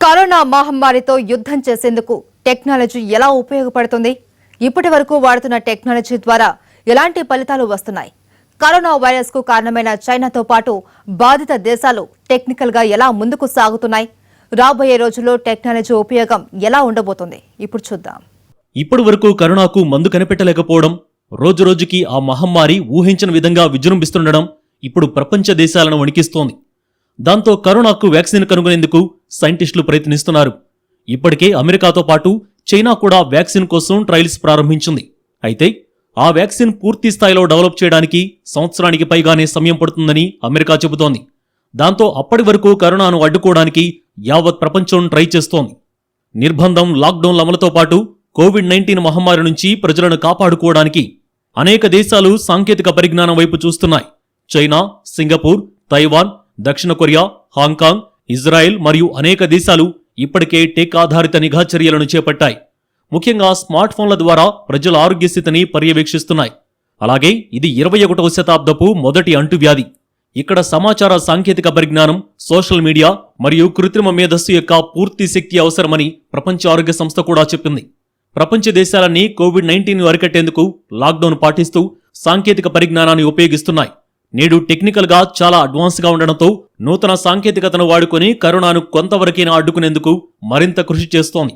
Corona మహమ్మారితో యుద్ధం చేసేందుకు technology ఎలా ఉపయోగపడుతుంది? ఇప్పటివరకు వాడుతున్న టెక్నాలజీ ద్వారా ఎలాంటి ఫలితాలు వస్తున్నాయి? కరోనా వైరస్ కు కారణమైన చైనాతో పాటు బాధిత దేశాలు టెక్నికల్ గా ఎలా ముందుకు సాగుతున్నాయి? రాబోయే రోజుల్లో టెక్నాలజీ ఉపయోగం ఎలా ఉండబోతుంది? ఇప్పుడు చూద్దాం. ఇప్పటివరకు కరోనాకు మందు కనిపెట్టలేకపోవడం, రోజురోజుకి ఆ మహమ్మారి ఊహించిన విధంగా విజృంభిస్తుండడం ఇప్పుడు ప్రపంచ దేశాలను వణికిస్తోంది. దాంతో కరోనాకు వ్యాక్సిన్ కనుగొనేందుకు సైంటిస్టులు ప్రయత్నిస్తున్నారు. ఇప్పటికే అమెరికాతో పాటు చైనా కూడా వ్యాక్సిన్ కోసం ట్రయల్స్ ప్రారంభించింది. అయితే ఆ వ్యాక్సిన్ పూర్తి స్థాయిలో డెవలప్ చేయడానికి సంవత్సరానికి పైగానే సమయం పడుతుందని అమెరికా చెబుతోంది. దాంతో అప్పటి వరకు కరోనాను అడ్డుకోవడానికి యావత్ ప్రపంచం ట్రై చేస్తోంది. నిర్బంధం, లాక్డౌన్ల అమలుతో పాటు కోవిడ్-19 మహమ్మారి నుంచి ప్రజలను కాపాడుకోవడానికి అనేక దేశాలు సాంకేతిక పరిజ్ఞానం వైపు చూస్తున్నాయి. చైనా, సింగపూర్, తైవాన్, దక్షిణ కొరియా, హాంకాంగ్, ఇజ్రాయెల్ మరియు అనేక దేశాలు ఇప్పటికే టెక్ ఆధారిత నిఘా చర్యలను చేపట్టాయి. ముఖ్యంగా స్మార్ట్ ఫోన్ల ద్వారా ప్రజల ఆరోగ్య స్థితిని పర్యవేక్షిస్తున్నాయి. అలాగే ఇది 21వ శతాబ్దపు మొదటి అంటువ్యాధి. ఇక్కడ సమాచార సాంకేతిక పరిజ్ఞానం, సోషల్ మీడియా మరియు కృత్రిమ మేధస్సు యొక్క పూర్తి శక్తి అవసరమని ప్రపంచ ఆరోగ్య సంస్థ కూడా చెప్పింది. ప్రపంచ దేశాలన్నీ కోవిడ్-19 అరికట్టేందుకు లాక్డౌన్ పాటిస్తూ సాంకేతిక పరిజ్ఞానాన్ని ఉపయోగిస్తున్నాయి. నేడు టెక్నికల్ గా చాలా అడ్వాన్స్ గా ఉండడంతో నూతన సాంకేతికతను వాడుకొని కరోనాను కొంతవరకైనా అడ్డుకునేందుకు మరింత కృషి చేస్తోంది.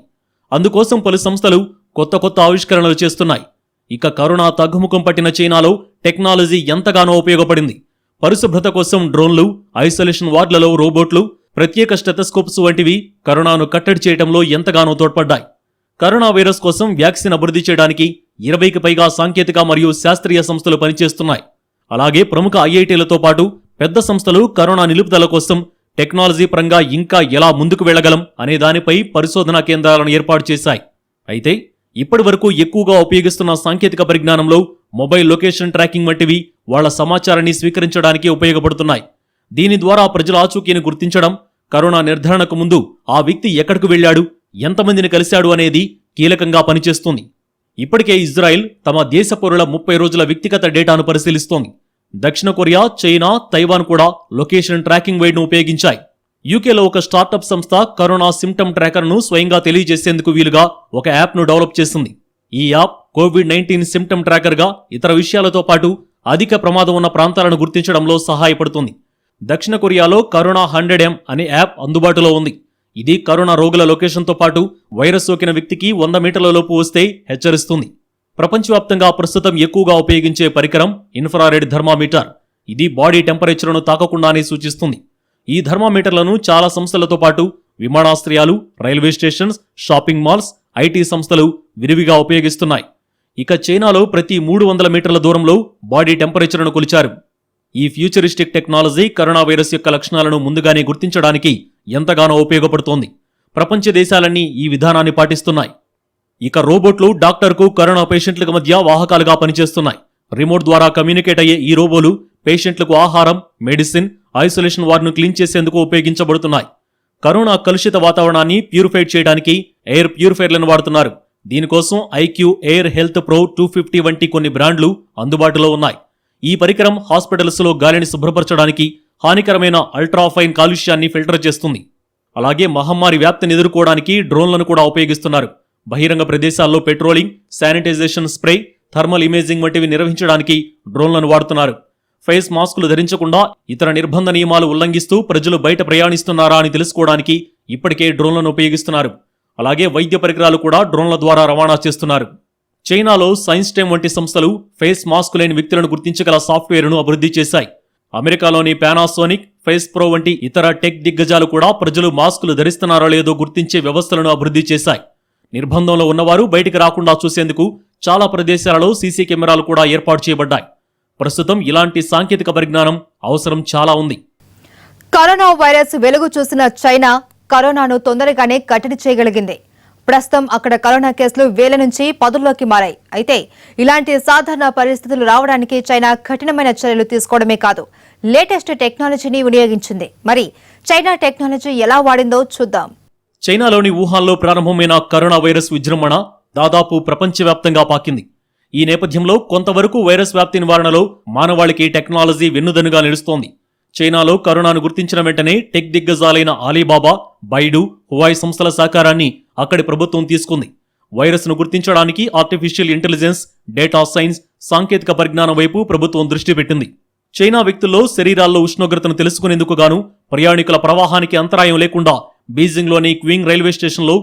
అందుకోసం పలు సంస్థలు కొత్త ఆవిష్కరణలు చేస్తున్నాయి. ఇక కరోనా తగ్గుముఖం పట్టిన చైనాలో టెక్నాలజీ ఎంతగానో ఉపయోగపడింది. పరిశుభ్రత కోసం డ్రోన్లు, ఐసోలేషన్ వార్డులలో రోబోట్లు, ప్రత్యేక స్టెథోస్కోప్స్ వంటివి కరోనాను కట్టడి చేయడంలో ఎంతగానో తోడ్పడ్డాయి. కరోనా వైరస్ కోసం వ్యాక్సిన్ అభివృద్ధి చేయడానికి 20కి పైగా సాంకేతిక మరియు శాస్త్రీయ సంస్థలు పనిచేస్తున్నాయి. అలాగే ప్రముఖ ఐఐటీలతో పాటు పెద్ద సంస్థలు కరోనా నిలుపుదల కోసం టెక్నాలజీ పరంగా ఇంకా ఎలా ముందుకు వెళ్లగలం అనే దానిపై పరిశోధనా కేంద్రాలను ఏర్పాటు చేశాయి. అయితే ఇప్పటి వరకు ఎక్కువగా ఉపయోగిస్తున్న సాంకేతిక పరిజ్ఞానంలో మొబైల్ లొకేషన్ ట్రాకింగ్ వంటివి వాళ్ల సమాచారాన్ని స్వీకరించడానికి ఉపయోగపడుతున్నాయి. దీని ద్వారా ప్రజల ఆచూకీని గుర్తించడం, కరోనా నిర్ధారణకు ముందు ఆ వ్యక్తి ఎక్కడికి వెళ్లాడు, ఎంతమందిని కలిశాడు అనేది కీలకంగా పనిచేస్తుంది. ఇప్పటికే ఇజ్రాయెల్ తమ దేశ పౌరుల 30 రోజుల వ్యక్తిగత డేటాను పరిశీలిస్తోంది. దక్షిణ కొరియా, చైనా, తైవాన్ కూడా లొకేషన్ ట్రాకింగ్ వైడ్ను ఉపయోగించాయి. యూకేలో ఒక స్టార్టప్ సంస్థ కరోనా సిమ్టమ్ ట్రాకర్ను స్వయంగా తెలియజేసేందుకు వీలుగా ఒక యాప్ను డెవలప్ చేసింది. ఈ యాప్ కోవిడ్-19 సిమ్టమ్ ట్రాకర్గా ఇతర విషయాలతో పాటు అధిక ప్రమాదం ఉన్న ప్రాంతాలను గుర్తించడంలో సహాయపడుతుంది. దక్షిణ కొరియాలో కరోనా 100M అనే యాప్ అందుబాటులో ఉంది. ఇది కరోనా రోగుల లొకేషన్తో పాటు వైరస్ సోకిన వ్యక్తికి 100 మీటర్ల లోపు వస్తే హెచ్చరిస్తుంది. ప్రపంచవ్యాప్తంగా ప్రస్తుతం ఎక్కువగా ఉపయోగించే పరికరం ఇన్ఫ్రారెడ్ థర్మామీటర్. ఇది బాడీ టెంపరేచర్ను తాకకుండానే సూచిస్తుంది. ఈ థర్మామీటర్లను చాలా సంస్థలతో పాటు విమానాశ్రయాలు, railway stations, shopping malls, IT సంస్థలు విరివిగా ఉపయోగిస్తున్నాయి. ఇక చైనాలో ప్రతి 300 మీటర్ల దూరంలో బాడీ టెంపరేచర్ను కొలిచారు. ఈ ఫ్యూచరిస్టిక్ టెక్నాలజీ కరోనా వైరస్ యొక్క లక్షణాలను ముందుగానే గుర్తించడానికి ఎంతగానో ఉపయోగపడుతోంది. ప్రపంచ దేశాలన్నీ ఈ విధానాన్ని పాటిస్తున్నాయి. ఇక రోబోట్లు డాక్టర్కు, కరోనా పేషెంట్లకు మధ్య వాహకాలుగా పనిచేస్తున్నాయి. రిమోట్ ద్వారా కమ్యూనికేట్ అయ్యే ఈ రోబోలు పేషెంట్లకు ఆహారం, మెడిసిన్, ఐసోలేషన్ వార్డును క్లీన్ చేసేందుకు ఉపయోగించబడుతున్నాయి. కరోనా కలుషిత వాతావరణాన్ని ప్యూరిఫైడ్ చేయడానికి ఎయిర్ ప్యూరిఫైర్లను వాడుతున్నారు. దీనికోసం ఐక్యూ ఎయిర్ హెల్త్ ప్రో 250 వంటి కొన్ని బ్రాండ్లు అందుబాటులో ఉన్నాయి. ఈ పరికరం హాస్పిటల్స్లో గాలిని శుభ్రపరచడానికి హానికరమైన అల్ట్రాఫైన్ కాలుష్యాన్ని ఫిల్టర్ చేస్తుంది. అలాగే మహమ్మారి వ్యాప్తిని ఎదుర్కోవడానికి డ్రోన్లను కూడా ఉపయోగిస్తున్నారు. బహిరంగ ప్రదేశాల్లో patrolling, sanitisation spray, thermal imaging వంటివి నిర్వహించడానికి డ్రోన్లను వాడుతున్నారు. ఫేస్ మాస్కులు ధరించకుండా ఇతర నిర్బంధ నియమాలు ఉల్లంఘిస్తూ ప్రజలు బయట ప్రయాణిస్తున్నారా అని తెలుసుకోవడానికి ఇప్పటికే డ్రోన్లను ఉపయోగిస్తున్నారు. అలాగే వైద్య పరికరాలు కూడా డ్రోన్ల ద్వారా రవాణా చేస్తున్నారు. చైనాలో సైన్స్ టైమ్ వంటి సంస్థలు ఫేస్ మాస్క్ లేని వ్యక్తులను గుర్తించగల సాఫ్ట్వేర్ను అభివృద్ధి చేశాయి. అమెరికాలోని పానాసోనిక్, ఫేస్ ప్రో వంటి ఇతర టెక్ దిగ్గజాలు కూడా ప్రజలు మాస్కులు ధరిస్తున్నారో లేదో గుర్తించే వ్యవస్థలను అభివృద్ధి చేశాయి. నిర్బంధంలో ఉన్నవారు బయటికి రాకుండా చూసేందుకు చాలా ప్రదేశాలలో సీసీ కెమెరాలు కూడా ఏర్పాటు చేయబడ్డాయి. ప్రస్తుతం ఇలాంటి సాంకేతిక పరిజ్ఞానం అవసరం చాలా ఉంది. కరోనా వైరస్ వెలుగు చూసిన చైనా కరోనాను తొందరగానే కట్టడి చేయగలిగింది. ప్రస్తుతం అక్కడ కరోనా కేసులు వేల నుంచి పదుల్లోకి మారాయి. అయితే ఇలాంటి సాధారణ పరిస్థితులు రావడానికి చైనా కఠినమైన చర్యలు తీసుకోవడమే కాదు, లేటెస్ట్ టెక్నాలజీని వినియోగించింది. మరి చైనా టెక్నాలజీ ఎలా వాడిందో చూద్దాం. చైనాలోని వుహాన్లో ప్రారంభమైన కరోనా వైరస్ విజృంభణ దాదాపు ప్రపంచవ్యాప్తంగా పాకింది. ఈ నేపథ్యంలో కొంతవరకు వైరస్ వ్యాప్తి నివారణలో మానవాళికి టెక్నాలజీ వెన్నుదన్నుగా నిలుస్తోంది. చైనాలో కరోనాను గుర్తించిన వెంటనే టెక్ దిగ్గజాలైన ఆలీబాబా, బైడు, హువాయ్ సంస్థల సహకారాన్ని అక్కడి ప్రభుత్వం తీసుకుంది. వైరస్ను గుర్తించడానికి ఆర్టిఫిషియల్ ఇంటెలిజెన్స్, డేటా సైన్స్, సాంకేతిక పరిజ్ఞానం వైపు ప్రభుత్వం దృష్టి పెట్టింది. చైనా వ్యక్తుల్లో శరీరాల్లో ఉష్ణోగ్రతను తెలుసుకునేందుకు గాను ప్రయాణికుల ప్రవాహానికి అంతరాయం లేకుండా బీజింగ్లోని క్వింగ్ రైల్వే స్టేషన్లో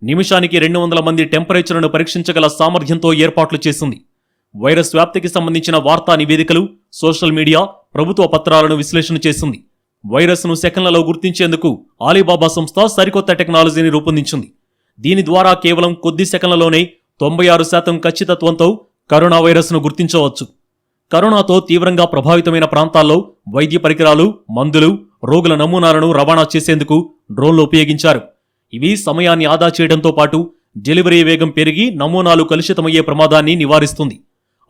నిమిషానికి 200 మంది టెంపరేచర్ను పరీక్షించగల సామర్థ్యంతో ఏర్పాట్లు చేసింది. వైరస్ వ్యాప్తికి సంబంధించిన వార్తా నివేదికలు, సోషల్ మీడియా, ప్రభుత్వ పత్రాలను విశ్లేషణ చేసింది. వైరస్ను సెకన్లలో గుర్తించేందుకు ఆలీబాబా సంస్థ సరికొత్త టెక్నాలజీని రూపొందించింది. దీని ద్వారా కేవలం కొద్ది సెకన్లలోనే 96% ఖచ్చితత్వంతో కరోనా వైరస్ను గుర్తించవచ్చు. కరోనాతో తీవ్రంగా ప్రభావితమైన ప్రాంతాల్లో వైద్య పరికరాలు, మందులు, రోగుల నమూనాలను రవాణా చేసేందుకు డ్రోన్లు ఉపయోగించారు. ఇవి సమయాన్ని ఆదా చేయడంతో పాటు డెలివరీ వేగం పెరిగి నమూనాలు కలుషితమయ్యే ప్రమాదాన్ని నివారిస్తుంది.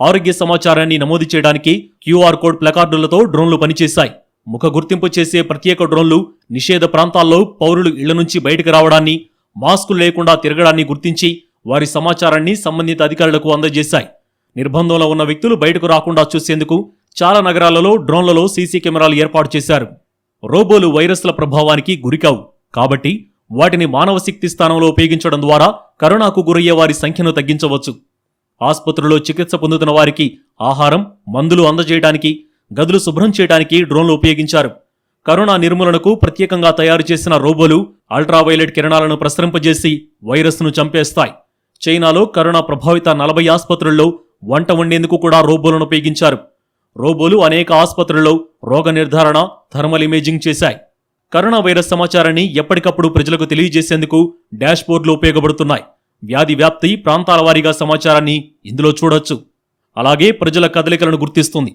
ఆరోగ్య సమాచారాన్ని నమోదు చేయడానికి క్యూఆర్ కోడ్ ప్లకార్డులతో డ్రోన్లు పనిచేశాయి. ముఖ గుర్తింపు చేసే ప్రత్యేక డ్రోన్లు నిషేధ ప్రాంతాల్లో పౌరులు ఇళ్ల నుంచి బయటకు రావడాన్ని, మాస్కులు లేకుండా తిరగడాన్ని గుర్తించి వారి సమాచారాన్ని సంబంధిత అధికారులకు అందజేశాయి. నిర్బంధంలో ఉన్న వ్యక్తులు బయటకు రాకుండా చూసేందుకు చాలా నగరాలలో డ్రోన్లలో సీసీ కెమెరాలు ఏర్పాటు చేశారు. రోబోలు వైరస్ల ప్రభావానికి గురికావు కాబట్టి వాటిని మానవ శక్తి స్థానంలో ఉపయోగించడం ద్వారా కరోనాకు గురయ్యే వారి సంఖ్యను తగ్గించవచ్చు. ఆసుపత్రుల్లో చికిత్స పొందుతున్న వారికి ఆహారం, మందులు అందజేయడానికి, గదులు శుభ్రం చేయడానికి డ్రోన్లు ఉపయోగించారు. కరోనా నిర్మూలనకు ప్రత్యేకంగా తయారు చేసిన రోబోలు అల్ట్రావైలెట్ కిరణాలను ప్రసరింపజేసి వైరస్ను చంపేస్తాయి. చైనాలో కరోనా ప్రభావిత 40 ఆసుపత్రుల్లో వంట వండేందుకు కూడా రోబోలను ఉపయోగించారు. రోబోలు అనేక ఆసుపత్రుల్లో రోగ నిర్ధారణ, థర్మల్ ఇమేజింగ్ చేశాయి. కరోనా వైరస్ సమాచారాన్ని ఎప్పటికప్పుడు ప్రజలకు తెలియజేసేందుకు డాష్బోర్డులు ఉపయోగపడుతున్నాయి. వ్యాధి వ్యాప్తి, ప్రాంతాల వారీగా సమాచారాన్ని ఇందులో చూడొచ్చు. అలాగే ప్రజల కదలికలను గుర్తిస్తుంది.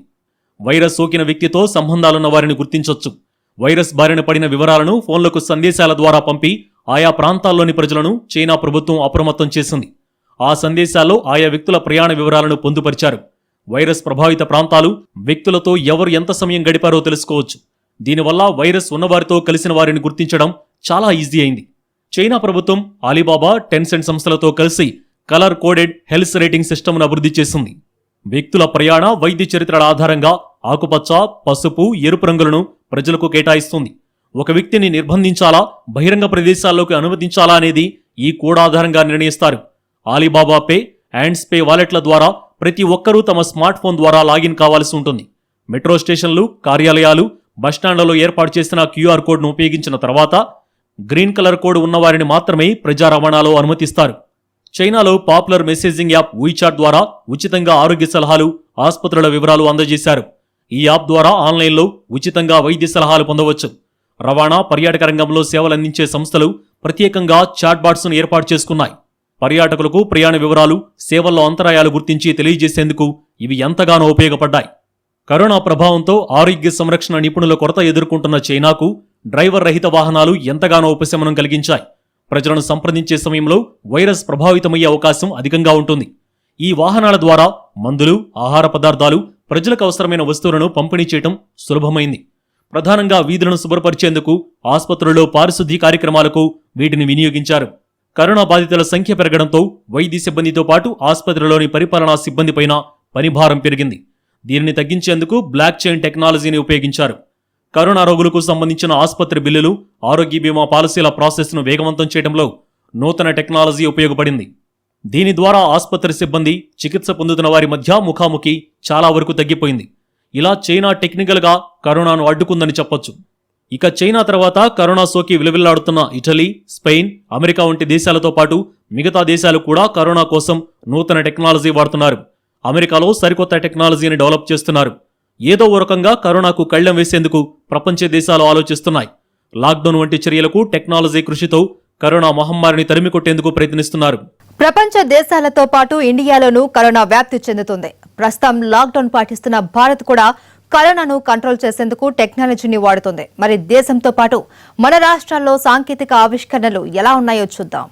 వైరస్ సోకిన వ్యక్తితో సంబంధాలున్న వారిని గుర్తించొచ్చు. వైరస్ బారిన పడిన వివరాలను ఫోన్లకు సందేశాల ద్వారా పంపి ఆయా ప్రాంతాల్లోని ప్రజలను చైనా ప్రభుత్వం అప్రమత్తం చేసింది. ఆ సందేశాల్లో ఆయా వ్యక్తుల ప్రయాణ వివరాలను పొందుపరిచారు. వైరస్ ప్రభావిత ప్రాంతాలు, వ్యక్తులతో ఎవరు ఎంత సమయం గడిపారో తెలుసుకోవచ్చు. దీనివల్ల వైరస్ ఉన్నవారితో కలిసిన వారిని గుర్తించడం చాలా ఈజీ అయింది. చైనా ప్రభుత్వం ఆలీబాబా, టెన్సెంట్ సంస్థలతో కలిసి కలర్ కోడెడ్ హెల్త్ రేటింగ్ సిస్టమ్ను అభివృద్ధి చేసింది. వ్యక్తుల ప్రయాణ, వైద్య చరిత్రల ఆధారంగా ఆకుపచ్చ, పసుపు, ఎరుపు రంగులను ప్రజలకు కేటాయిస్తుంది. ఒక వ్యక్తిని నిర్బంధించాలా, బహిరంగ ప్రదేశాల్లోకి అనుమతించాలా అనేది ఈ కోడ్ ఆధారంగా నిర్ణయిస్తారు. ఆలీబాబా పే, హ్యాండ్స్ పే వాలెట్ల ద్వారా ప్రతి ఒక్కరూ తమ స్మార్ట్ ఫోన్ ద్వారా లాగిన్ కావాల్సి ఉంటుంది. మెట్రో స్టేషన్లు, కార్యాలయాలు, బస్టాండ్లలో ఏర్పాటు చేసిన క్యూఆర్ కోడ్ను ఉపయోగించిన తర్వాత గ్రీన్ కలర్ కోడ్ ఉన్నవారిని మాత్రమే ప్రజా రవాణాలో అనుమతిస్తారు. చైనాలో పాపులర్ మెసేజింగ్ యాప్ వీచాట్ ద్వారా ఉచితంగా ఆరోగ్య సలహాలు, ఆసుపత్రుల వివరాలు అందజేశారు. ఈ యాప్ ద్వారా ఆన్లైన్లో ఉచితంగా వైద్య సలహాలు పొందవచ్చు. రవాణా, పర్యాటక రంగంలో సేవలందించే సంస్థలు ప్రత్యేకంగా చాట్బాట్స్ను ఏర్పాటు చేసుకున్నాయి. పర్యాటకులకు ప్రయాణ వివరాలు, సేవల్లో అంతరాయాలు గుర్తించి తెలియజేసేందుకు ఇవి ఎంతగానో ఉపయోగపడ్డాయి. కరోనా ప్రభావంతో ఆరోగ్య సంరక్షణ నిపుణుల కొరత ఎదుర్కొంటున్న చైనాకు డ్రైవర్ రహిత వాహనాలు ఎంతగానో ఉపశమనం కలిగించాయి. ప్రజలను సంప్రదించే సమయంలో వైరస్ ప్రభావితమయ్యే అవకాశం అధికంగా ఉంటుంది. ఈ వాహనాల ద్వారా మందులు, ఆహార పదార్థాలు, ప్రజలకు అవసరమైన వస్తువులను పంపిణీ చేయడం సులభమైంది. ప్రధానంగా వీధులను శుభ్రపరిచేందుకు, ఆసుపత్రుల్లో పారిశుద్ధ్య కార్యక్రమాలకు వీటిని వినియోగించారు. కరోనా బాధితుల సంఖ్య పెరగడంతో వైద్య సిబ్బందితో పాటు ఆసుపత్రిలోని పరిపాలనా సిబ్బందిపైన పనిభారం పెరిగింది. దీనిని తగ్గించేందుకు బ్లాక్ చైన్ టెక్నాలజీని ఉపయోగించారు. కరోనా రోగులకు సంబంధించిన ఆసుపత్రి బిల్లులు, ఆరోగ్య బీమా పాలసీల ప్రాసెస్ను వేగవంతం చేయడంలో నూతన టెక్నాలజీ ఉపయోగపడింది. దీని ద్వారా ఆసుపత్రి సిబ్బంది, చికిత్స పొందుతున్న వారి మధ్య ముఖాముఖి చాలా వరకు తగ్గిపోయింది. ఇలా చైనా టెక్నికల్గా కరోనాను అడ్డుకుందని చెప్పొచ్చు. ఇక చైనా తర్వాత కరోనా సోకి విలవిల్లాడుతున్న ఇటలీ, స్పెయిన్, అమెరికా వంటి దేశాలతో పాటు మిగతా దేశాలు కూడా కరోనా కోసం నూతన టెక్నాలజీ వాడుతున్నారు. అమెరికాలో సరికొత్త టెక్నాలజీని డెవలప్ చేస్తున్నారు. ఏదో ఓ రకంగా కరోనాకు కళ్లెం వేసేందుకు ప్రపంచ దేశాలు ఆలోచిస్తున్నాయి. లాక్డౌన్ వంటి చర్యలకు టెక్నాలజీ కృషితో కరోనా మహమ్మారిని తరిమికొట్టేందుకు ప్రయత్నిస్తున్నారు. ప్రపంచ దేశాలతో పాటు ఇండియాలోనూ కరోనా వ్యాప్తి చెందుతుంది. ప్రస్తుతం లాక్డౌన్ పాటిస్తున్న భారత్ కూడా కరోనాను కంట్రోల్ చేసేందుకు టెక్నాలజీని వాడుతుంది. మరి దేశంతో పాటు మన రాష్ట్రాల్లో సాంకేతిక ఆవిష్కరణలు ఎలా ఉన్నాయో చూద్దాం.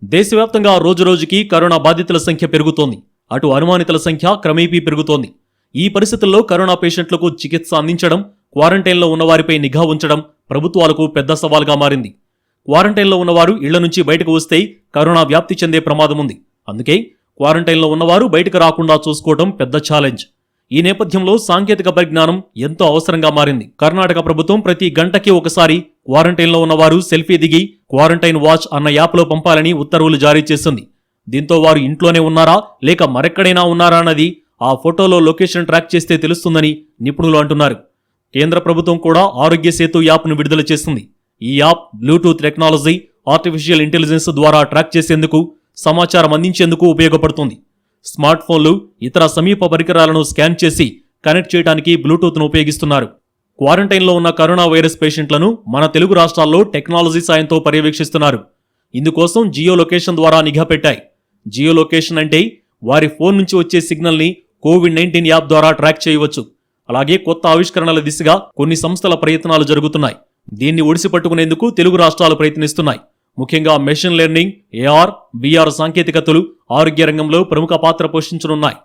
దేశవ్యాప్తంగా రోజురోజుకి కరోనా బాధితుల సంఖ్య పెరుగుతోంది. అటు అనుమానితుల సంఖ్య క్రమేపీ పెరుగుతోంది. ఈ పరిస్థితుల్లో కరోనా పేషెంట్లకు చికిత్స అందించడం, క్వారంటైన్లో ఉన్నవారిపై నిఘా ఉంచడం ప్రభుత్వాలకు పెద్ద సవాల్గా మారింది. క్వారంటైన్లో ఉన్నవారు ఇళ్ల నుంచి బయటకు వస్తే కరోనా వ్యాప్తి చెందే ప్రమాదం ఉంది. అందుకే క్వారంటైన్లో ఉన్నవారు బయటకు రాకుండా చూసుకోవడం పెద్ద ఛాలెంజ్. ఈ నేపథ్యంలో సాంకేతిక పరిజ్ఞానం ఎంతో అవసరంగా మారింది. కర్ణాటక ప్రభుత్వం ప్రతి గంటకి ఒకసారి క్వారంటైన్లో ఉన్నవారు సెల్ఫీ దిగి క్వారంటైన్ వాచ్ అన్న యాప్లో పంపాలని ఉత్తర్వులు జారీ చేసింది. దీంతో వారు ఇంట్లోనే ఉన్నారా లేక మరెక్కడైనా ఉన్నారా అన్నది ఆ ఫోటోలో లొకేషన్ ట్రాక్ చేస్తే తెలుస్తుందని నిపుణులు అంటున్నారు. కేంద్ర ప్రభుత్వం కూడా ఆరోగ్య సేతు యాప్ను విడుదల చేసింది. ఈ app Bluetooth technology, artificial intelligence ద్వారా ట్రాక్ చేసేందుకు, సమాచారం అందించేందుకు ఉపయోగపడుతుంది. స్మార్ట్ ఫోన్లు, ఇతర సమీప పరికరాలను స్కాన్ చేసి కనెక్ట్ చేయడానికి బ్లూటూత్ను ఉపయోగిస్తున్నారు. క్వారంటైన్లో ఉన్న కరోనా వైరస్ పేషెంట్లను మన తెలుగు రాష్ట్రాల్లో టెక్నాలజీ సాయంతో పర్యవేక్షిస్తున్నారు. ఇందుకోసం జియో లొకేషన్ ద్వారా నిఘా పెట్టాయి. జియో లొకేషన్ అంటే వారి ఫోన్ నుంచి వచ్చే సిగ్నల్ని కోవిడ్-19 యాప్ ద్వారా ట్రాక్ చేయవచ్చు. అలాగే కొత్త ఆవిష్కరణల దిశగా కొన్ని సంస్థల ప్రయత్నాలు జరుగుతున్నాయి. దీన్ని ఒడిసిపట్టుకునేందుకు తెలుగు రాష్ట్రాలు ప్రయత్నిస్తున్నాయి. ముఖ్యంగా మెషిన్ లెర్నింగ్, ఏఆర్, వీఆర్ సాంకేతికతలు ఆరోగ్య రంగంలో ప్రముఖ పాత్ర పోషించనున్నాయి.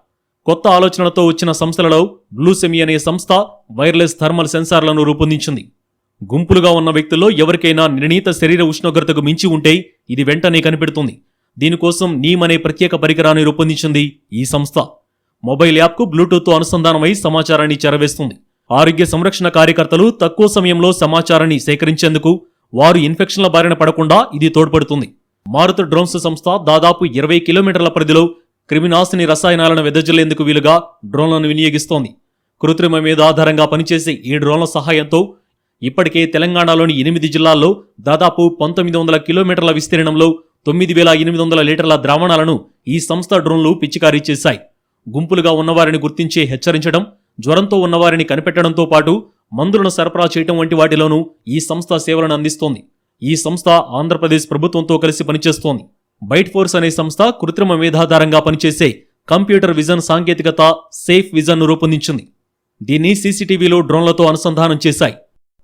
కొత్త ఆలోచనలతో వచ్చిన సంస్థలలో బ్లూసెమీ అనే సంస్థ వైర్లెస్ థర్మల్ సెన్సార్లను రూపొందించింది. గుంపులుగా ఉన్న వ్యక్తుల్లో ఎవరికైనా నిర్ణీత శరీర ఉష్ణోగ్రతకు మించి ఉంటే ఇది వెంటనే కనిపెడుతుంది. దీనికోసం నీమ్ అనే ప్రత్యేక పరికరాన్ని రూపొందించింది ఈ సంస్థ. మొబైల్ యాప్కు బ్లూటూత్తో అనుసంధానమై సమాచారాన్ని చేరవేస్తుంది. ఆరోగ్య సంరక్షణ కార్యకర్తలు తక్కువ సమయంలో సమాచారాన్ని సేకరించేందుకు, వారు ఇన్ఫెక్షన్ల బారిన పడకుండా ఇది తోడ్పడుతుంది. మారుత్ డ్రోన్స్ సంస్థ దాదాపు 20 కిలోమీటర్ల పరిధిలో క్రిమినాశిని రసాయనాలను వెదజల్లేందుకు వీలుగా డ్రోన్లను వినియోగిస్తోంది. కృత్రిమ మీద ఆధారంగా పనిచేసే ఈ డ్రోన్ల సహాయంతో ఇప్పటికే తెలంగాణలోని 8 జిల్లాల్లో దాదాపు 1900 కిలోమీటర్ల విస్తీర్ణంలో 9800 లీటర్ల ద్రావణాలను ఈ సంస్థ డ్రోన్లు పిచికారీ చేశాయి. గుంపులుగా ఉన్నవారిని గుర్తించి హెచ్చరించడం, జ్వరంతో ఉన్నవారిని కనిపెట్టడంతో పాటు మందులను సరఫరా చేయడం వంటి వాటిలోనూ ఈ సంస్థ సేవలను అందిస్తోంది. ఈ సంస్థ ఆంధ్రప్రదేశ్ ప్రభుత్వంతో కలిసి పనిచేస్తోంది. బైట్ ఫోర్స్ అనే సంస్థ కృత్రిమ మేధాధారంగా పనిచేసే కంప్యూటర్ విజన్ సాంకేతికత సేఫ్ విజన్ను రూపొందించింది. దీన్ని సీసీటీవీలో డ్రోన్లతో అనుసంధానం చేశాయి.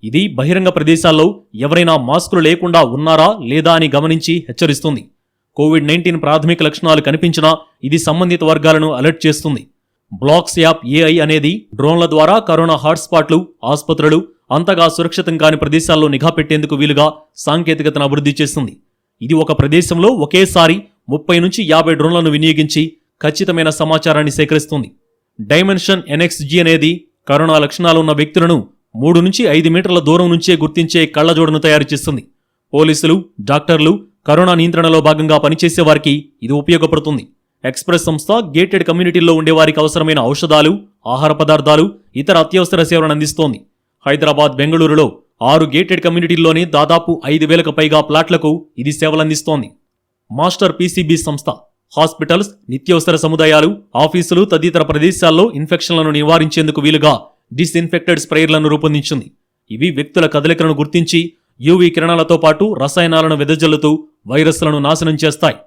ఇది బహిరంగ ప్రదేశాల్లో ఎవరైనా మాస్కులు లేకుండా ఉన్నారా లేదా అని గమనించి హెచ్చరిస్తుంది. కోవిడ్-19 ప్రాథమిక లక్షణాలు కనిపించినా ఇది సంబంధిత వర్గాలను అలర్ట్ చేస్తుంది. బ్లాక్స్ యాప్ ఏఐ అనేది డ్రోన్ల ద్వారా కరోనా హాట్స్పాట్లు, ఆసుపత్రులు, అంతగా సురక్షితం కాని ప్రదేశాల్లో నిఘా పెట్టేందుకు వీలుగా సాంకేతికతను అభివృద్ధి చేస్తుంది. ఇది ఒక ప్రదేశంలో ఒకేసారి 30 నుంచి 50 డ్రోన్లను వినియోగించి ఖచ్చితమైన సమాచారాన్ని సేకరిస్తుంది. డైమెన్షన్ ఎన్ఎక్స్జీ అనేది కరోనా లక్షణాలు ఉన్న వ్యక్తులను 3 నుంచి 5 మీటర్ల దూరం నుంచే గుర్తించే కళ్లజోడును తయారు చేస్తుంది. పోలీసులు, డాక్టర్లు, కరోనా నియంత్రణలో భాగంగా పనిచేసే వారికి ఇది ఉపయోగపడుతుంది. ఎక్స్ప్రెస్ సంస్థ గేటెడ్ కమ్యూనిటీల్లో ఉండేవారికి అవసరమైన ఔషధాలు, ఆహార పదార్థాలు, ఇతర అత్యవసర సేవలను అందిస్తోంది. హైదరాబాద్, బెంగళూరులో 6 గేటెడ్ కమ్యూనిటీల్లోని దాదాపు 5,000కు పైగా ప్లాట్లకు ఇది సేవలందిస్తోంది. మాస్టర్ పీసీబీ సంస్థ హాస్పిటల్స్, నిత్యావసర సముదాయాలు, ఆఫీసులు తదితర ప్రదేశాల్లో ఇన్ఫెక్షన్లను నివారించేందుకు వీలుగా డిస్ఇన్ఫెక్టెడ్ స్ప్రేయర్లను రూపొందించింది. ఇవి వ్యక్తుల కదలికలను గుర్తించి యూవీ కిరణాలతో పాటు రసాయనాలను వెదజల్లుతూ వైరస్లను నాశనం చేస్తాయి.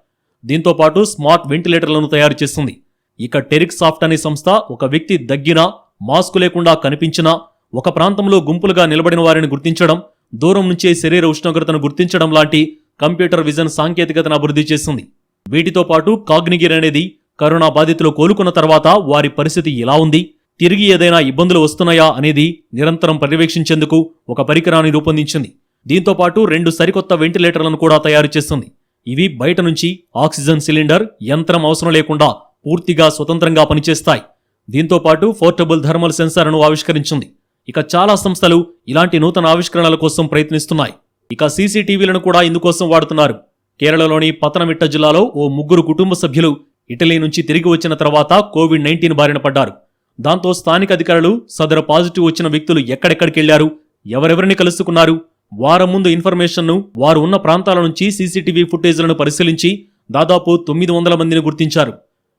దీంతో పాటు స్మార్ట్ వెంటిలేటర్లను తయారు చేస్తుంది. ఇక టెరిక్ సాఫ్ట్ అనే సంస్థ ఒక వ్యక్తి దగ్గినా, మాస్కు లేకుండా కనిపించినా ఒక ప్రాంతంలో గుంపులుగా నిలబడిన వారిని గుర్తించడం, దూరం నుంచే శరీర ఉష్ణోగ్రతను గుర్తించడం లాంటి కంప్యూటర్ విజన్ సాంకేతికతను అభివృద్ధి చేసింది. వీటితో పాటు కాగ్నిగిర్ అనేది కరోనా బాధితులు కోలుకున్న తర్వాత వారి పరిస్థితి ఎలా ఉంది, తిరిగి ఏదైనా ఇబ్బందులు వస్తున్నాయా అనేది నిరంతరం పర్యవేక్షించేందుకు ఒక పరికరాన్ని రూపొందించింది. దీంతో పాటు 2 సరికొత్త వెంటిలేటర్లను కూడా తయారు చేస్తుంది. ఇవి బయట నుంచి ఆక్సిజన్ సిలిండర్, యంత్రం అవసరం లేకుండా పూర్తిగా స్వతంత్రంగా పనిచేస్తాయి. దీంతో పాటు పోర్టబుల్ థర్మల్ సెన్సార్ను ఆవిష్కరించింది. ఇక చాలా సంస్థలు ఇలాంటి నూతన ఆవిష్కరణల కోసం ప్రయత్నిస్తున్నాయి. ఇక సీసీటీవీలను కూడా ఇందుకోసం వాడుతున్నారు. కేరళలోని పతనమిట్ట జిల్లాలో ఓ 3 కుటుంబ సభ్యులు ఇటలీ నుంచి తిరిగి వచ్చిన తర్వాత కోవిడ్-19 బారిన పడ్డారు. దాంతో స్థానిక అధికారులు సదరు పాజిటివ్ వచ్చిన వ్యక్తులు ఎక్కడెక్కడికెళ్లారు, ఎవరెవరిని కలుసుకున్నారు, వారం ముందు ఇన్ఫర్మేషన్ను వారు ఉన్న ప్రాంతాల నుంచి సీసీటీవీ ఫుటేజ్లను పరిశీలించి దాదాపు 900 మందిని గుర్తించారు.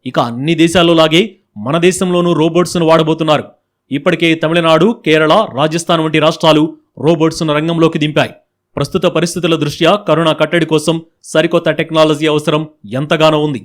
ఇక అన్ని దేశాల్లో లాగే మన దేశంలోనూ రోబోట్స్ను వాడబోతున్నారు. ఇప్పటికే తమిళనాడు, కేరళ, రాజస్థాన్ వంటి రాష్ట్రాలు రోబోట్స్ను రంగంలోకి దింపాయి. ప్రస్తుత పరిస్థితుల దృష్ట్యా కరోనా కట్టడి కోసం సరికొత్త టెక్నాలజీ అవసరం ఎంతగానో ఉంది.